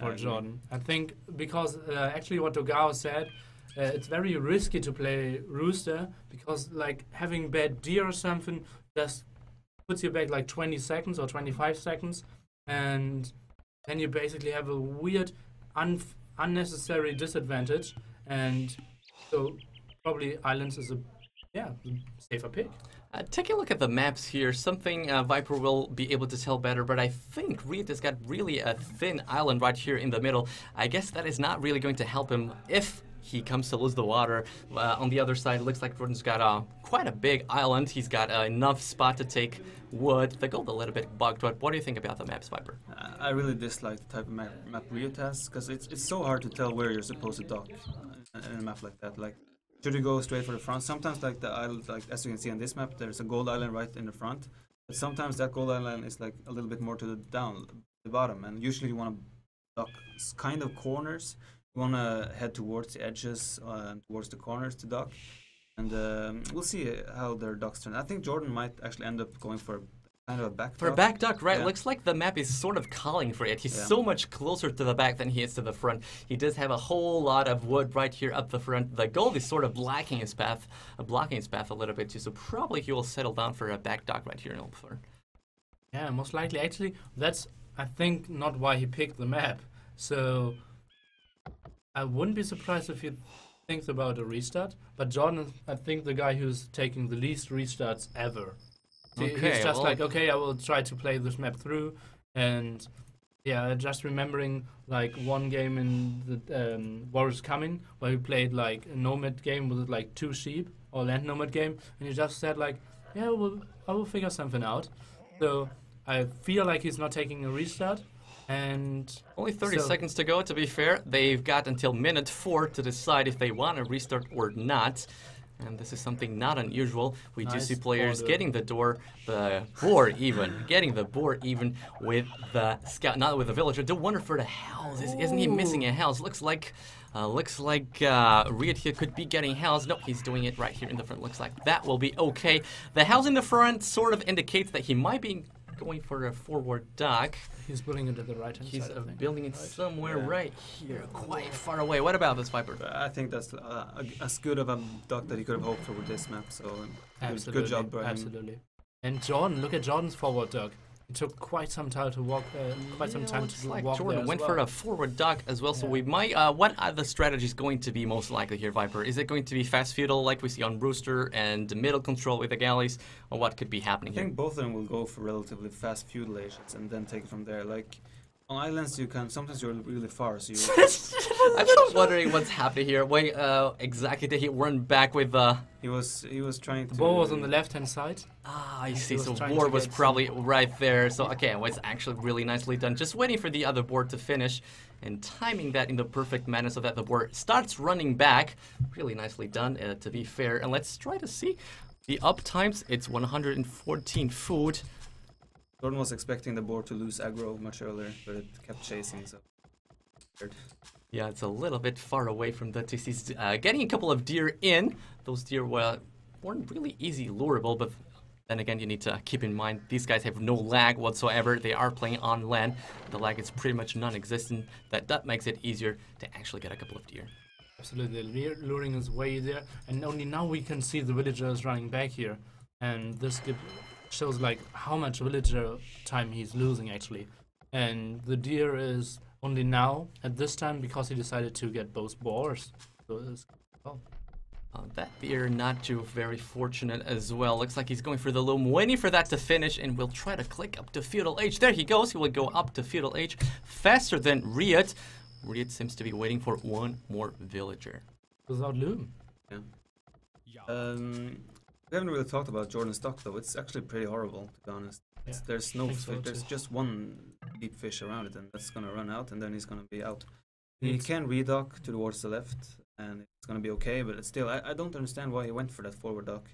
for JorDan. I think because actually what Dogao said, it's very risky to play Rooster because like having bad deer or something just puts you back like 20 seconds or 25 seconds, and then you basically have a weird unnecessary disadvantage, and so probably Islands is a safer pick. Taking a look at the maps here, something Viper will be able to tell better, but I think RiuT has got really a thin island right here in the middle. I guess that is not really going to help him if he comes to lose the water. On the other side, it looks like JorDan's got quite a big island. He's got enough spot to take wood. The gold a little bit bugged, but what do you think about the maps, Viper? I really dislike the type of map RiuT has, because it's so hard to tell where you're supposed to dock in a map like that. Like, should you go straight for the front? Sometimes, like the island, like as you can see on this map, there's a gold island right in the front. But sometimes that gold island is like a little bit more to the bottom, and usually you want to dock kind of corners. You want to head towards the edges and towards the corners to dock, and we'll see how their docks turn. I think JorDan might actually end up going for kind of a back dock. For a back dock, right? Yeah. Looks like the map is sort of calling for it. He's so much closer to the back than he is to the front. He does have a whole lot of wood right here up the front. The gold is sort of blocking his path a little bit too, so probably he will settle down for a back dock right here in the front. Yeah, most likely. Actually, that's, I think, not why he picked the map. So I wouldn't be surprised if he thinks about a restart, but JorDan is, I think, the guy who's taking the least restarts ever. Okay, he's just like, okay, I will try to play this map through, and yeah, just remembering like one game in the War is Coming, where he played like a nomad game with like 2 sheep, or land nomad game, and he just said like, yeah, I will figure something out. So I feel like he's not taking a restart. And only 30 seconds to go, to be fair. They've got until minute 4 to decide if they want to restart or not. And this is something not unusual. We do see players getting the boar even with the scout, not with the villager. Don't wonder for the house. Isn't he missing a house? Looks like RiuT here could be getting house. Nope, he's doing it right here in the front. Looks like that will be okay. The house in the front sort of indicates that he might be going for a forward dock. He's building it to the right hand side. He's building it somewhere right here, quite far away. What about this, Viper? I think that's as good of a dock that he could have hoped for with this map. So good job, Brian. Absolutely. And JorDan, look at JorDan's forward dock. It took quite some time to walk. JorDan went for a forward dock as well. So we might. What are the strategies going to be most likely here, Viper? Is it going to be fast feudal like we see on Rooster and middle control with the galleys, or what could be happening here? I think both of them will go for relatively fast feudal agents and then take it from there. Like on islands, you can sometimes you're really far, so you. I'm just wondering what's happening here. Wait, exactly did he run back with He was trying to. The ball was on the left hand side. Ah, I see. So board was probably right there. So okay, it was actually really nicely done. Just waiting for the other board to finish, and timing that in the perfect manner so that the board starts running back. Really nicely done, to be fair. And let's try to see the up times. It's 114 food. JorDan was expecting the board to lose aggro much earlier, but it kept chasing, so. Yeah, it's a little bit far away from the TCs. Getting a couple of deer in. Those deer weren't really easy lureable, but then again, you need to keep in mind these guys have no lag whatsoever. They are playing on LAN. The lag is pretty much non-existent. That makes it easier to actually get a couple of deer. Absolutely, the luring is way there, and only now we can see the villagers running back here, and this shows like how much villager time he's losing actually. And the deer is only now at this time because he decided to get both boars. So that deer not too very fortunate as well. Looks like he's going for the loom, waiting for that to finish, and we'll try to click up to feudal age. There he goes. He will go up to feudal age faster than RiuT. RiuT seems to be waiting for one more villager. Without loom. Yeah. We haven't really talked about JorDan's dock though. It's actually pretty horrible, to be honest. Yeah, there's no fish. There's just one deep fish around it, and that's gonna run out, and then he's gonna be out. He can redock towards the left, and it's gonna be okay. But it's still, I don't understand why he went for that forward dock.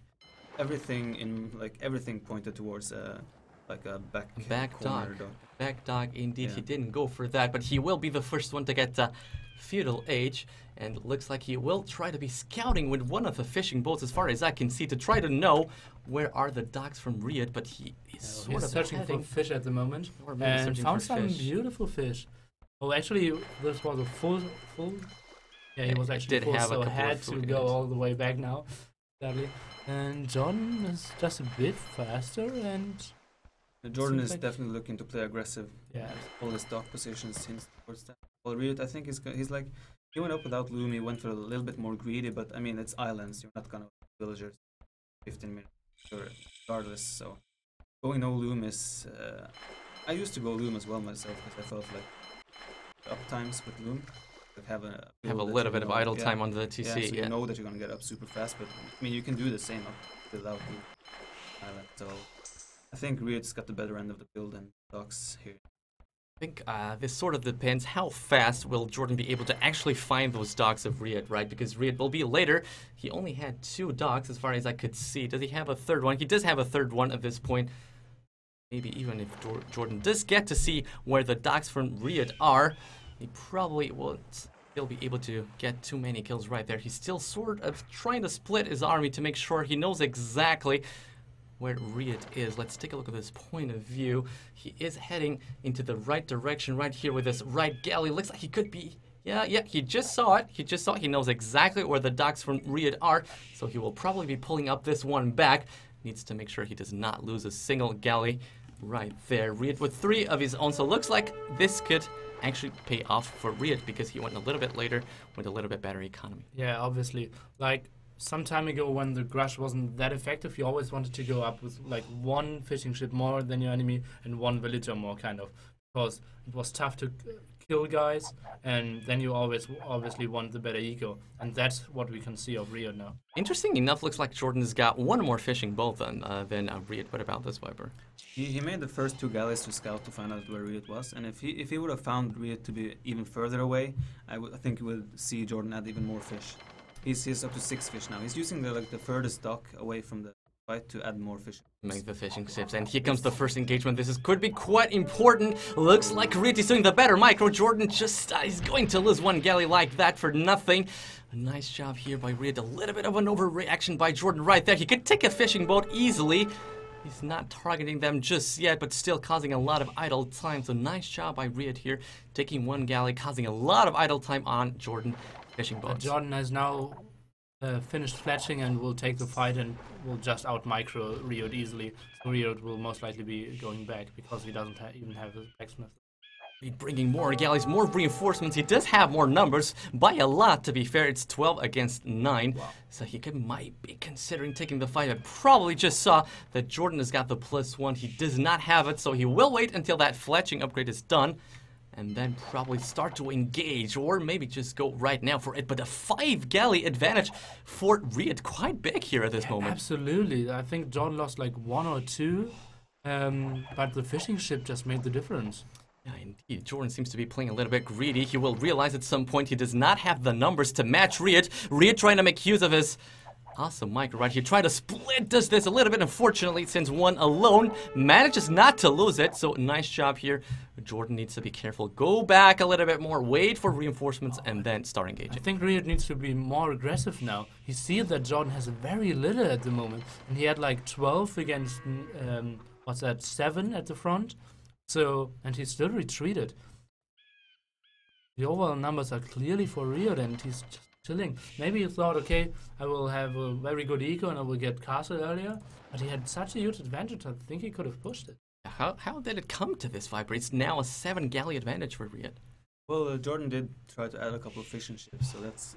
Everything pointed towards like a back dock. Back dock, indeed. Yeah. He didn't go for that, but he will be the first one to get feudal age, and it looks like he will try to be scouting with one of the fishing boats, as far as I can see, to try to know where are the docks from RiuT. But he is sort of searching for fish at the moment, and found some beautiful fish. Oh, actually, this was a full. Yeah, he was actually did full, have a so couple had of to food go units. all the way back now, sadly. And John is just a bit faster, and JorDan seems is like- definitely looking to play aggressive. yeah, All his stock positions since towards that. Well, RiuT, I think he's like he went up without Loom. He went for a little bit more greedy, but I mean it's islands. You're not gonna villagers 15 minutes regardless. So going no Loom is. I used to go Loom as well myself because I felt like the up times with Loom. Like have a Have a build that little you bit of know- idle yeah, time on the Yeah, TC. so you know that you're gonna get up super fast, but I mean you can do the same up without Loom island. So I think RiuT's got the better end of the build and Docs here. I think this sort of depends how fast will JorDan be able to actually find those docks of RiuT, right? Because RiuT will be later. He only had 2 docks as far as I could see. Does he have a third one? He does have a third one at this point. Maybe even if JorDan does get to see where the docks from RiuT are, he probably won't still be able to get too many kills right there. He's still sort of trying to split his army to make sure he knows exactly where RiuT is. Let's take a look at this point of view. He is heading into the right direction right here with this right galley. Looks like he could be... Yeah, he just saw it. He knows exactly where the docks from RiuT are, so he will probably be pulling up this one back. Needs to make sure he does not lose a single galley right there. RiuT with 3 of his own, so looks like this could actually pay off for RiuT because he went a little bit later with a little bit better economy. yeah, obviously. Like some time ago, when the Grush wasn't that effective, you always wanted to go up with like 1 fishing ship more than your enemy and 1 villager more, kind of, because it was tough to kill guys, and then you always obviously want the better eco, and that's what we can see of RiuT now. Interesting enough, looks like JorDan has got 1 more fishing boat than RiuT. What about this Viper? He made the first 2 galleys to scout to find out where RiuT was, and if he would have found RiuT to be even further away, I think you would see JorDan add even more fish. He's up to 6 fish now. He's using the furthest dock away from the fight to add more fish. Make the fishing ships, and here comes the first engagement. This could be quite important. Looks like RiuT is doing the better. Micro JorDan just is going to lose 1 galley like that for nothing. A nice job here by RiuT. A little bit of an overreaction by JorDan right there. He could take a fishing boat easily. He's not targeting them just yet, but still causing a lot of idle time. So nice job by RiuT here, taking 1 galley, causing a lot of idle time on JorDan fishing boats. JorDan has now finished fletching and will take the fight and will just out micro RiuT easily. So RiuT will most likely be going back because he doesn't even have a blacksmith. Be bringing more galleys, more reinforcements. He does have more numbers by a lot, to be fair. It's 12 against 9. Wow. So he might be considering taking the fight. I probably just saw that JorDan has got the +1. He does not have it, so he will wait until that fletching upgrade is done and then probably start to engage, or maybe just go right now for it. But a 5 galley advantage for RiuT, quite big here at this moment. Absolutely. I think JorDan lost like 1 or 2, but the fishing ship just made the difference. Yeah, indeed. JorDan seems to be playing a little bit greedy. He will realize at some point he does not have the numbers to match RiuT. RiuT trying to make use of his awesome micro right here. Trying to split does this a little bit. Unfortunately, since 1 alone manages not to lose it. So nice job here. JorDan needs to be careful. Go back a little bit more. Wait for reinforcements and then start I engaging. think RiuT needs to be more aggressive now. He sees that JorDan has very little at the moment, and he had like 12 against what's that, 7 at the front. So, and he still retreated. The overall numbers are clearly for RiuT, and he's just chilling. Maybe he thought, okay, I will have a very good eco and I will get castle earlier, but he had such a huge advantage. I think he could have pushed it. How did it come to this, Viper? It's now a 7 galley advantage for RiuT. Well, JorDan did try to add a couple of fishing ships, so that's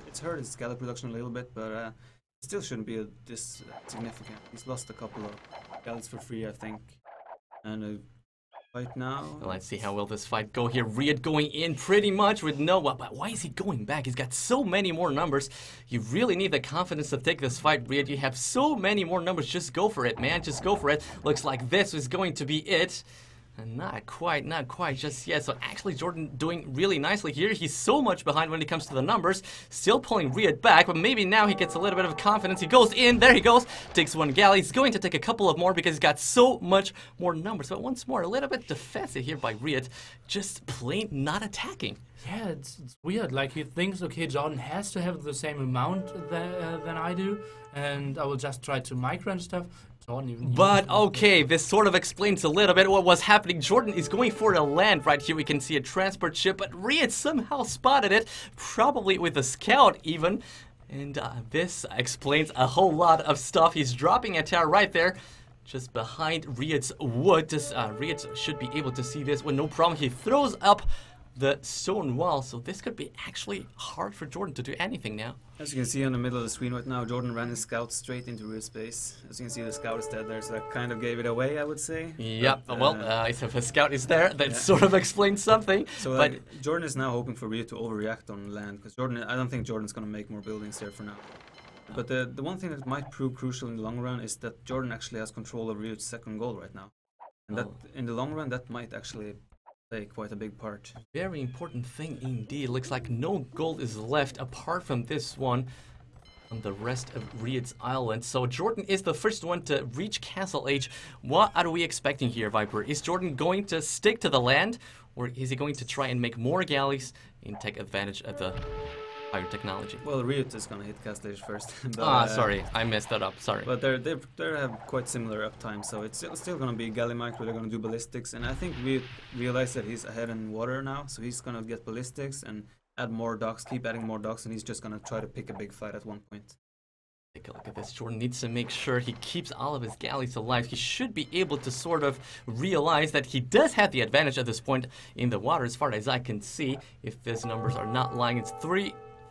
it's hurt his galley production a little bit, but it still shouldn't be this significant. He's lost a couple of galleys for free, I think. And right now, Let's see how will this fight go here. RiuT going in pretty much with no... But why is he going back? He's got so many more numbers. You really need the confidence to take this fight, RiuT. You have so many more numbers. Just go for it, man. Just go for it. Looks like this is going to be it. And not quite just yet. So actually JorDan doing really nicely here. He's so much behind when it comes to the numbers. Still pulling RiuT back, but maybe now he gets a little bit of confidence. He goes in, there he goes. Takes 1 galley. He's going to take a couple of more because he's got so much more numbers. But once more, a little bit defensive here by RiuT. Just plain not attacking. Yeah, it's weird. Like he thinks, okay, JorDan has to have the same amount than I do, and I will just try to micro and stuff. Jordan even But okay, this sort of explains a little bit what was happening. JorDan is going for the land right here. We can see a transport ship, but RiuT somehow spotted it, probably with a scout even. And this explains a whole lot of stuff. He's dropping a tower right there, just behind RiuT's wood. RiuT should be able to see this with no problem. He throws up the stone wall, so this could be actually hard for JorDan to do anything now. As you can see on the middle of the screen right now, JorDan ran his scout straight into RiuT's space. As you can see, the scout is dead there, so that kind of gave it away, I would say. Yep, but, well, if a scout is there, that sort of explains something. So but JorDan is now hoping for RiuT to overreact on land, because I don't think JorDan's going to make more buildings here for now. But the one thing that might prove crucial in the long run is that JorDan actually has control of RiuT's second goal right now. And that, in the long run, that might actually play quite a big part. Very important thing indeed. Looks like no gold is left apart from this one on the rest of RiuT's island. So JorDan is the first one to reach Castle Age. What are we expecting here, Viper? Is JorDan going to stick to the land, or is he going to try and make more galleys and take advantage of the higher technology? Well, RiuT is going to hit Castle Age first. But, sorry, I messed that up. Sorry. But they have quite similar uptime, so it's still going to be galley micro. Where they're going to do ballistics, and I think RiuT realized that he's ahead in water now, so he's going to get ballistics and add more docks, keep adding more docks, and he's just going to try to pick a big fight at one point. Take a look at this. JorDan needs to make sure he keeps all of his galleys alive. He should be able to sort of realize that he does have the advantage at this point in the water, as far as I can see. If these numbers are not lying, it's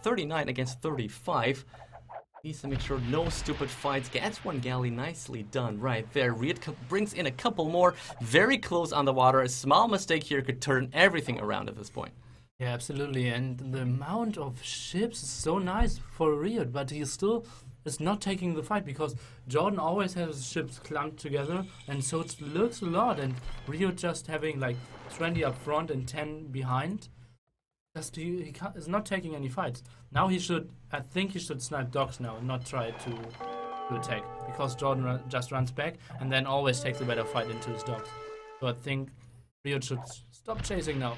39 against 35. Needs to make sure no stupid fights. Gets one galley nicely done right there. RiuT brings in a couple more, very close on the water. A small mistake here could turn everything around at this point. Yeah, absolutely. And the amount of ships is so nice for RiuT, but he still is not taking the fight, because JorDan always has ships clumped together, and so it looks a lot. And RiuT just having like 20 up front and 10 behind. He is not taking any fights. Now I think he should snipe docks now and not try to attack, because JorDan just runs back and then always takes a better fight into his docks. So I think RiuT should stop chasing now.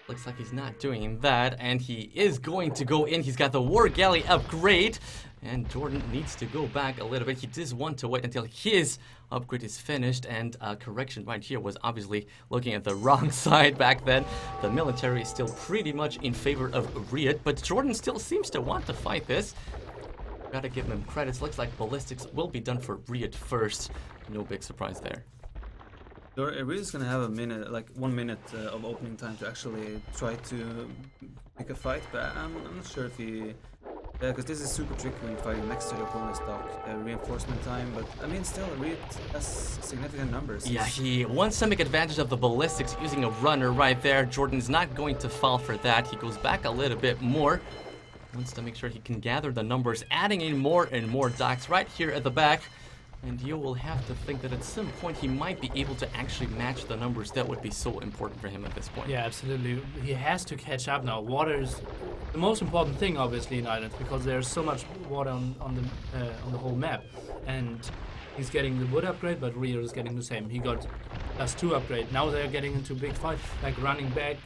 Looks like he's not doing that, and he is going to go in. He's got the War Galley upgrade, and JorDan needs to go back a little bit. He does want to wait until his upgrade is finished, and correction right here was obviously looking at the wrong side back then. The military is still pretty much in favor of RiuT, but JorDan still seems to want to fight this. Gotta give him credits. Looks like ballistics will be done for RiuT first. No big surprise there. RiuT's gonna have 1 minute of opening time to actually try to pick a fight, but I'm not sure if he... because this is super tricky when you're fighting next to the opponent's dock. Reinforcement time, but I mean still, RiuT has significant numbers. Yeah, he wants to make advantage of the ballistics using a runner right there. JorDan's not going to fall for that. He goes back a little bit more. Wants to make sure he can gather the numbers, adding in more and more docks right here at the back. And you will have to think that at some point he might be able to actually match the numbers. That would be so important for him at this point. Yeah, absolutely. He has to catch up now. Water is the most important thing, obviously, in islands, because there's so much water on the whole map. And he's getting the wood upgrade, but RiuT is getting the same. He got +2 upgrade. Now they're getting into big fight, like running back,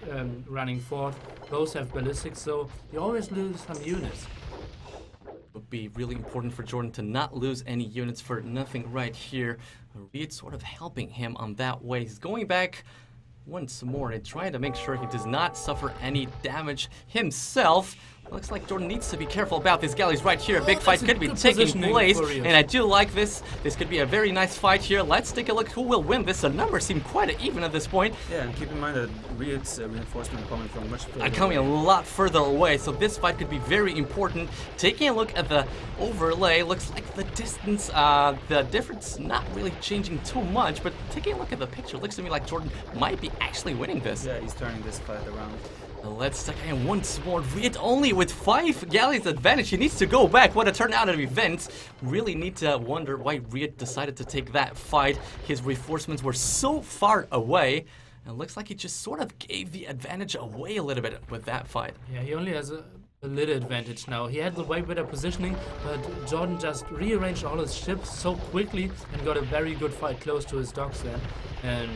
running forth. Both have ballistics, so you always lose some units. Would be really important for JorDan to not lose any units for nothing right here. RiuT sort of helping him on that way. He's going back once more and trying to make sure he does not suffer any damage himself. Looks like JorDan needs to be careful about these galleys right here. A big fight could be taking place, and I do like this. This could be a very nice fight here. Let's take a look who will win this. The numbers seem quite even at this point. Yeah, and keep in mind that RiuT's reinforcement coming from much further coming a lot further away, so this fight could be very important. Taking a look at the overlay, looks like the distance, the difference not really changing too much, but taking a look at the picture, looks to me like JorDan might be actually winning this. Yeah, he's turning this fight around. Let's take in once more. RiuT only with 5 galleys advantage. He needs to go back. What a turnout of events. Really need to wonder why RiuT decided to take that fight. His reinforcements were so far away. And looks like he just sort of gave the advantage away a little bit with that fight. Yeah, he only has a little advantage now. He had the way better positioning, but JorDan just rearranged all his ships so quickly and got a very good fight close to his docks then. And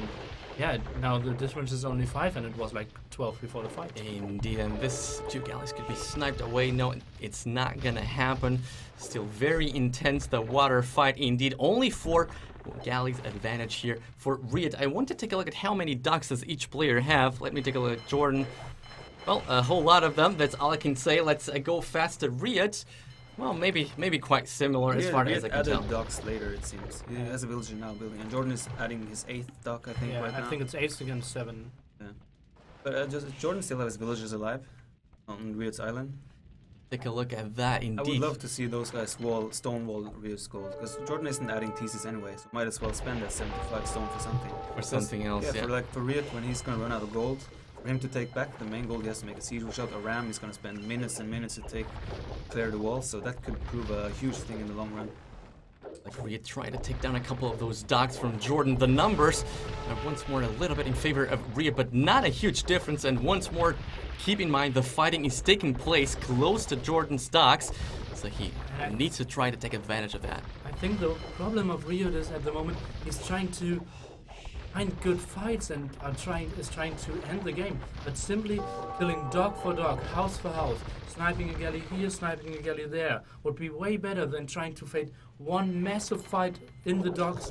Yeah, now the difference is only 5, and it was like 12 before the fight. Indeed, and this 2 galleys could be sniped away. No, it's not gonna happen. Still very intense, the water fight indeed. Only 4 galleys advantage here for RiuT. I want to take a look at how many docks does each player have. Let me take a look at JorDan. Well, a whole lot of them. That's all I can say. Let's go fast to RiuT. Well, maybe quite similar as far as I can tell. Added docks later, it seems. He has a villager now building, and JorDan is adding his 8th dock, I think, Yeah, right now. I think it's 8 against 7. Yeah. But JorDan still has villagers alive on RiuT's island. Take a look at that, I indeed. would love to see those guys stonewall RiuT's gold, because JorDan isn't adding thesis anyway, so might as well spend that 75 stone for something. Or something else, yeah. For RiuT, when he's gonna run out of gold, for him to take back the main gold, he has to make a siege shot. A ram is gonna spend minutes and minutes to clear the wall, so that could prove a huge thing in the long run. Like RiuT trying to take down a couple of those docks from JorDan. The numbers are once more a little bit in favor of RiuT, but not a huge difference. And once more, keep in mind the fighting is taking place close to JorDan's docks, so he needs to try to take advantage of that. I think the problem of RiuT is at the moment he's trying to find good fights and is trying to end the game, but simply killing dog for dog, house for house, sniping a galley here, sniping a galley there would be way better than trying to fight one massive fight in the docks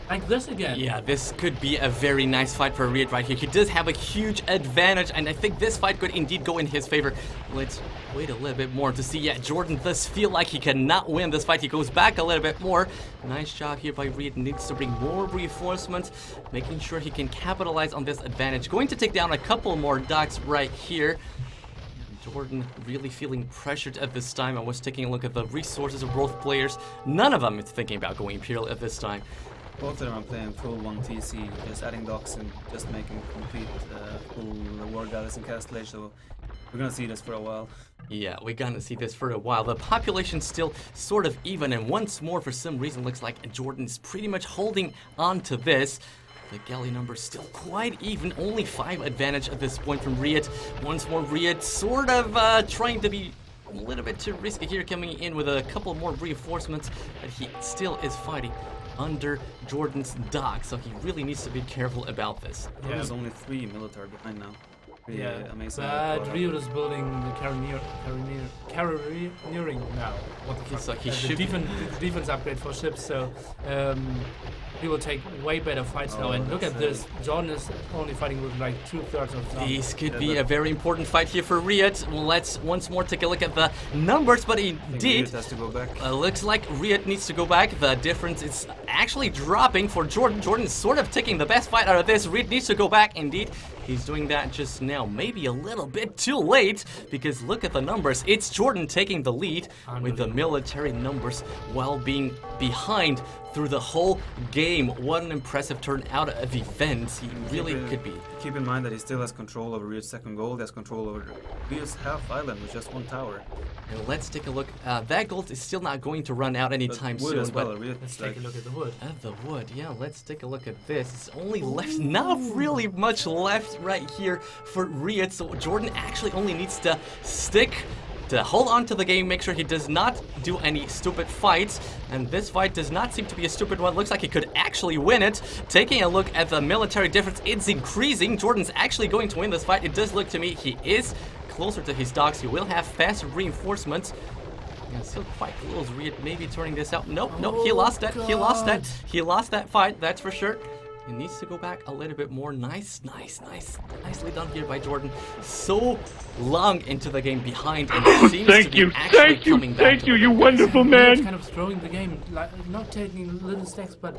like this again. Yeah, this could be a very nice fight for RiuT right here. He does have a huge advantage, and I think this fight could indeed go in his favor. Let's wait a little bit more to see. Yeah, JorDan does feel like he cannot win this fight. He goes back a little bit more. Nice job here by RiuT. Needs to bring more reinforcements, making sure he can capitalize on this advantage. Going to take down a couple more docks right here. JorDan really feeling pressured at this time. I was taking a look at the resources of both players. None of them is thinking about going Imperial at this time. Both of them are playing full 1 TC, just adding docks and just making complete full war galleys and castle age, so we're gonna see this for a while. Yeah, we're gonna see this for a while. The population's still sort of even, and once more, for some reason, looks like JorDan is pretty much holding on to this. The galley number still quite even, only 5 advantage at this point from RiuT. Once more, RiuT sort of trying to be a little bit too risky here, coming in with a couple more reinforcements, but he still is fighting under JorDan's dock, so he really needs to be careful about this. Yeah. There's only 3 military behind now. Really amazing. But RiuT is building the carabiniering now. What the fuck? So he the should defense upgrade for ships, so he will take way better fights now. And look at this, JorDan is only fighting with like 2/3 of time. This could be a very important fight here for RiuT. Let's once more take a look at the numbers, but indeed, RiuT has to go back. Looks like RiuT needs to go back. The difference is actually dropping for JorDan. JorDan is sort of taking the best fight out of this. RiuT needs to go back. Indeed, he's doing that just now. Maybe a little bit too late, because look at the numbers. It's JorDan taking the lead with the military numbers while being behind through the whole game. What an impressive turn out of events he really could be. Keep in mind that he still has control over RiuT's second gold, he has control over RiuT's half island with just 1 tower. And let's take a look. That gold is still not going to run out anytime soon. As well, let's take a look at the wood. The wood, yeah, let's take a look at this. It's only left, not really much left right here for RiuT, so JorDan actually only needs to hold on to the game, make sure he does not do any stupid fights, and this fight does not seem to be a stupid one. Looks like he could actually win it. Taking a look at the military difference, it's increasing. JorDan's actually going to win this fight. It does look to me he is closer to his docks. He will have faster reinforcements. Yeah, still quite close. RiuT maybe turning this out. Nope, he lost that. He lost that. He lost that fight, that's for sure. He needs to go back a little bit more. Nicely done here by JorDan. So long into the game behind, and it seems to be actually coming back. Thank you, you wonderful man. Kind of throwing the game, like not taking little steps, but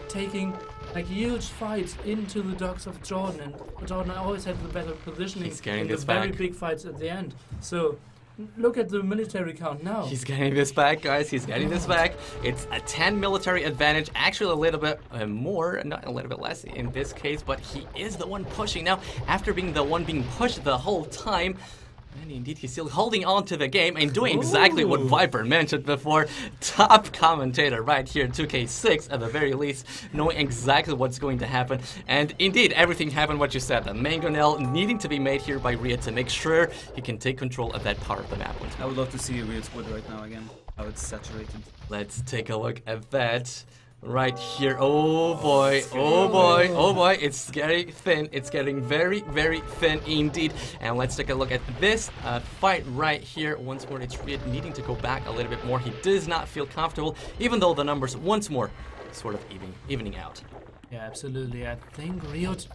taking like huge fights into the docks of JorDan, and JorDan always had the better positioning in the very big fights at the end. So look at the military count now. He's getting this back, guys. He's getting this back. It's a 10 military advantage. Actually, a little bit more, not a little bit less in this case, but he is the one pushing now after being the one being pushed the whole time. And indeed, he's still holding on to the game and doing exactly what Viper mentioned before. Top commentator right here, 2K6 at the very least, knowing exactly what's going to happen. And indeed, everything happened what you said. The mangonel needing to be made here by RiuT to make sure he can take control of that part of the map. I would love to see RiuT's wood right now again, how it's saturated. Let's take a look at that. right here. Oh boy, oh boy, oh boy. It's getting thin. It's getting very, very thin indeed. And let's take a look at this fight right here. Once more, it's RiuT needing to go back a little bit more. He does not feel comfortable, even though the numbers once more sort of evening out. Yeah, absolutely. I think RiuT,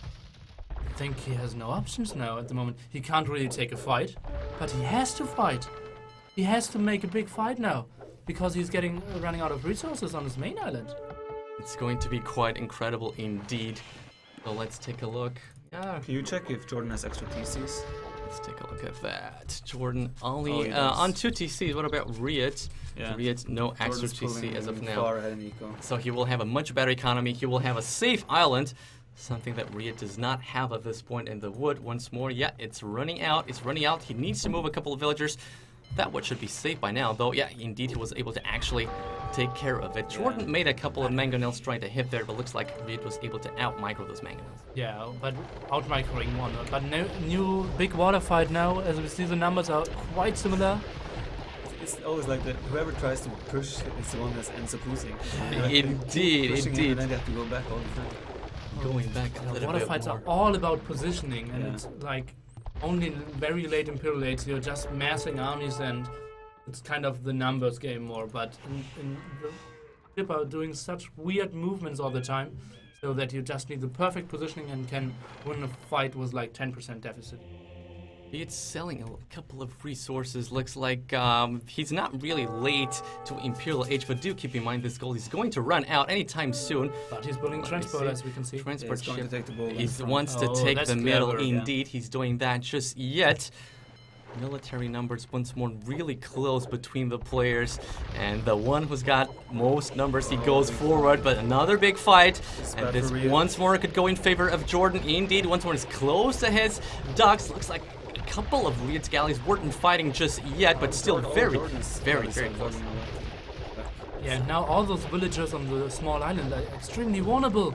he has no options now at the moment. He can't really take a fight, but he has to fight. He has to make a big fight now, because he's running out of resources on his main island. It's going to be quite incredible indeed. So let's take a look. Yeah. Can you check if JorDan has extra TCs? Let's take a look at that. JorDan only on 2 TCs. What about RiuT? Yeah. RiuT, no extra JorDan's TC as of now. Far ahead in eco. So he will have a much better economy. He will have a safe island. Something that RiuT does not have at this point in the wood. Once more, yeah, it's running out. It's running out. He needs to move a couple of villagers. That wood should be safe by now, though. Yeah, indeed, he was able to actually take care of it. JorDan made a couple of mangonels trying to hit there, but looks like RiuT was able to out-micro those mangonels. Yeah, but out-microing one. But no new big water fight now. As we see, the numbers are quite similar. It's always like that. Whoever tries to push is the one that ends up losing. Indeed, indeed. And then they have to go back all the time. Going back a little Water bit fights more. are all about positioning, and it's like only in very late Imperial Age you're just massing armies, and it's kind of the numbers game more. But in the ship are doing such weird movements all the time, so that you just need the perfect positioning and can win a fight with like 10% deficit. It's selling a couple of resources. Looks like he's not really late to Imperial Age, but do keep in mind this gold is going to run out anytime soon. But he's building transport, as we can see. Transport He's going to take the ball. He wants to take that's the middle. clever. Indeed, he's doing that just yet. Military numbers once more really close between the players, and the one who's got most numbers, he goes forward, but another big fight, and this once more could go in favor of JorDan. Indeed, once more is close to his docks. Looks like a couple of RiuT's galleys weren't fighting just yet, but still very close. Yeah, now all those villagers on the small island are extremely vulnerable.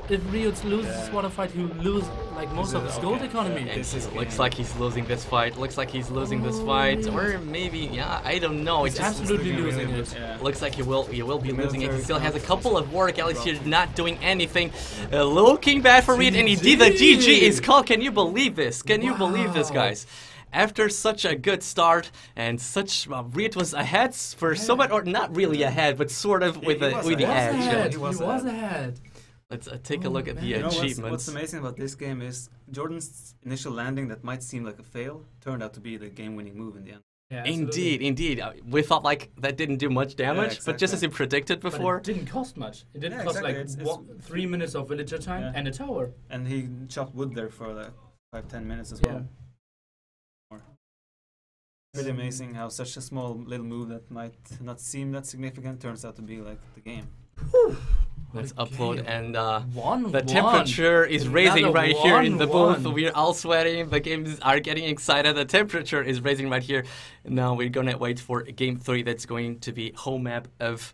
If RiuT loses this water fight, he'll lose like most of his gold economy. And looks like he's losing this fight. Looks like he's losing this fight, or maybe, yeah, I don't know. He's absolutely losing it. Looks like he will be losing it. He still has a couple of war galleys here, not doing anything. Looking bad for RiuT, and indeed the GG is called. Can you believe this? Can you believe this, guys? After such a good start and such, RiuT was ahead for so much, or not really ahead, but sort of with the edge. He was ahead. Let's take a look at the achievements. What's amazing about this game is JorDan's initial landing that might seem like a fail turned out to be the game-winning move in the end. Yeah, Indeed. We thought like that didn't do much damage, but just as you predicted before. But it didn't cost much. It didn't cost like 3 minutes of villager time and a tower. And he chopped wood there for like 5-10 minutes as well. Really amazing how such a small little move that might not seem that significant turns out to be like the game. Let's upload, and the temperature is raising right here in the booth. We're all sweating. The games are getting excited. The temperature is raising right here. Now we're gonna wait for game 3. That's going to be home map of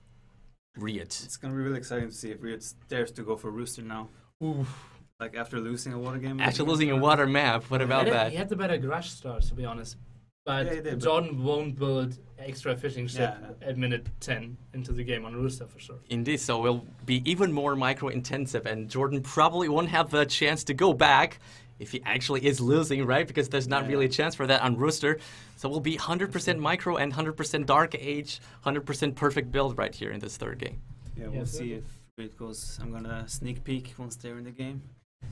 RiuT. It's gonna be really exciting to see if RiuT dares to go for Rooster now. Oof. Like after losing a water game. After losing a water map, what about that? He had the better Grush start, to be honest. But JorDan won't build extra fishing ship at minute 10 into the game on Rooster for sure. Indeed, so we'll be even more micro-intensive, and JorDan probably won't have the chance to go back if he actually is losing, right? Because there's not really a chance for that on Rooster. So we'll be 100% micro and 100% Dark Age, 100% perfect build right here in this third game. Yeah, we'll see if it goes. I'm gonna sneak peek once they're in the game,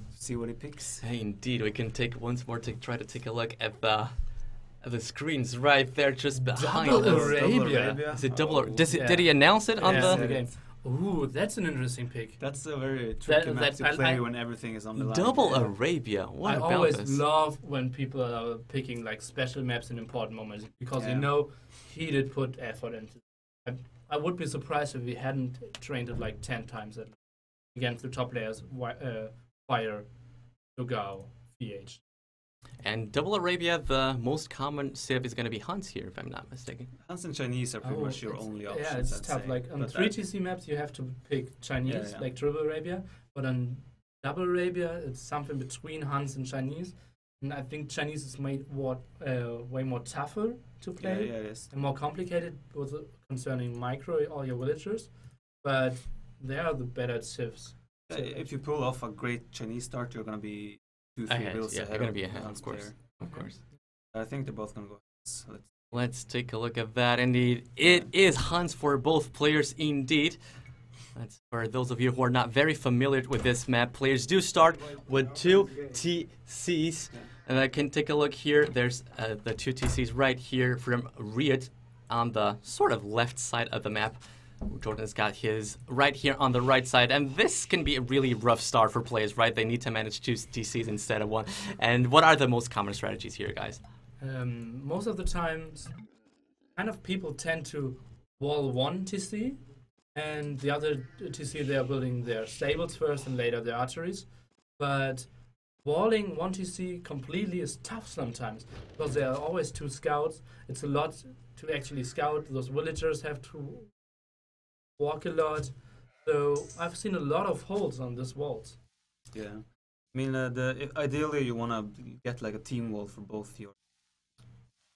see what he picks. Hey, indeed, we can take once more to try to take a look at the screens right there, just behind us. Double Arabia. Is it double? Did he announce it on the game? Ooh, that's an interesting pick. That's a very tricky map to play when everything is on the line. Double Arabia. What about this? I always this? love when people are picking like special maps in important moments, because you know he did put effort into it. I would be surprised if he hadn't trained it like 10 times against the top players, Fire, Dogao, VH. And Double Arabia, the most common civ is going to be Hans here, if I'm not mistaken. Hans and Chinese are pretty much your only options. Yeah, it's tough. Like on 3TC maps, you have to pick Chinese, like Triple Arabia. But on Double Arabia, it's something between Hans and Chinese. And I think Chinese is made way more tougher to play. Yeah, it is. And more complicated, both concerning micro, all your villagers. But they are the better civs. So If you pull off a great Chinese start, you're gonna be 2-3 bills ahead. You're gonna be ahead, Hans of course. player. Of course. I think they're both gonna go. So Let's take a look at that. Indeed, it is Hans for both players. Indeed. That's for those of you who are not very familiar with this map. Players do start with 2 TCs. And I can take a look here. There's the 2 TCs right here from RiuT on the sort of left side of the map. JorDan's got his right here on the right side. And this can be a really rough start for players, right? They need to manage 2 TCs instead of 1. And what are the most common strategies here, guys? Most of the times, kind of people tend to wall 1 TC, and the other TC they are building their stables first and later their arteries. But walling 1 TC completely is tough sometimes because there are always 2 scouts. It's a lot to actually scout. Those villagers have to walk a lot. So I've seen a lot of holes on this walls. yeah, I mean, ideally you wanna get like a team wall for both your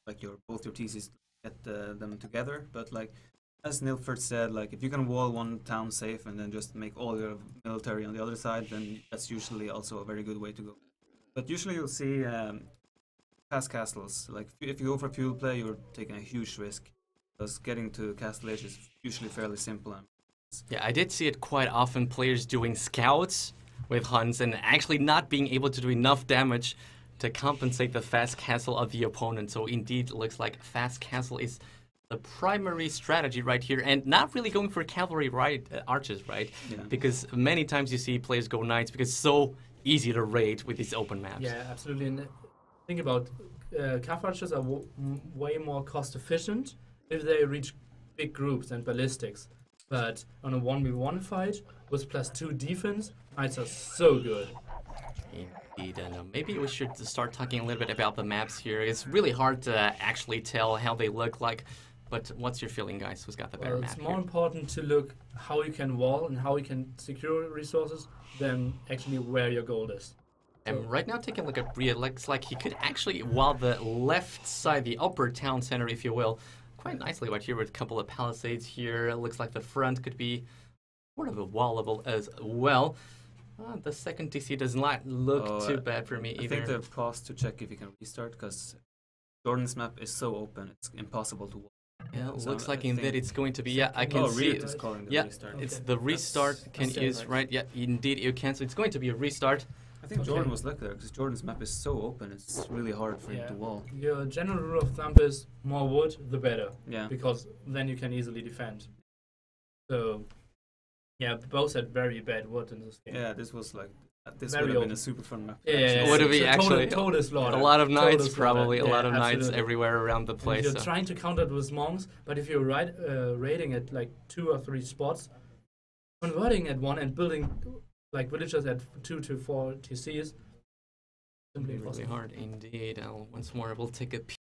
TCs, get them together. But like as Nilford said, like if you can wall 1 town safe and then just make all your military on the other side, then that's usually also a very good way to go. But usually you'll see fast castles. Like if you go for feudal play, you're taking a huge risk because getting to castle age is usually fairly simple. Yeah, I did see it quite often, players doing scouts with Huns and actually not being able to do enough damage to compensate the fast castle of the opponent. So indeed, it looks like fast castle is the primary strategy right here, and not really going for cavalry archers, right? Yeah. Because many times you see players go knights because it's so easy to raid with these open maps. Yeah, absolutely. And think about cav archers are way more cost efficient if they reach big groups and ballistics. But on a 1v1 fight with +2 defense, knights are so good. Indeed, and maybe we should start talking a little bit about the maps here. It's really hard to actually tell how they look like, but what's your feeling, guys? Who's got the better map It's more here? important to look how you can wall and how you can secure resources than actually where your gold is. And right now, taking a look at Bria, it looks like he could actually wall the left side, the upper town center, if you will, quite nicely right here with a couple of palisades here. It looks like the front could be sort of a wallable as well. The second TC does not look too bad for me either. I think they've paused to check if you can restart because JorDan's map is so open, it's impossible to wall. Yeah, it So looks I like indeed think- it's going to be, yeah, I can see RiuT it. is calling the Yeah, restart. it's Okay. the restart That's is right. right. Yeah, indeed you can. So it's going to be a restart. I think Okay. JorDan was lucky there because JorDan's map is so open, it's really hard for him Yeah. to wall. Your general rule of thumb is more wood, the better. Yeah. Because then you can easily defend. So, yeah, both had very bad wood in this game. Yeah, this was like this Very would have been open. a super fun map. Yeah, Would it it's be a actually total slaughter. A lot of Total knights, slaughter. probably a Yeah, lot of knights absolutely. everywhere around the And place. you're So. trying to counter it with monks, but if you're raiding at like 2 or 3 spots, converting at 1 and building like villagers at 2 to 4 TCs, simply Really impossible. hard indeed. Once more, we'll take a peek.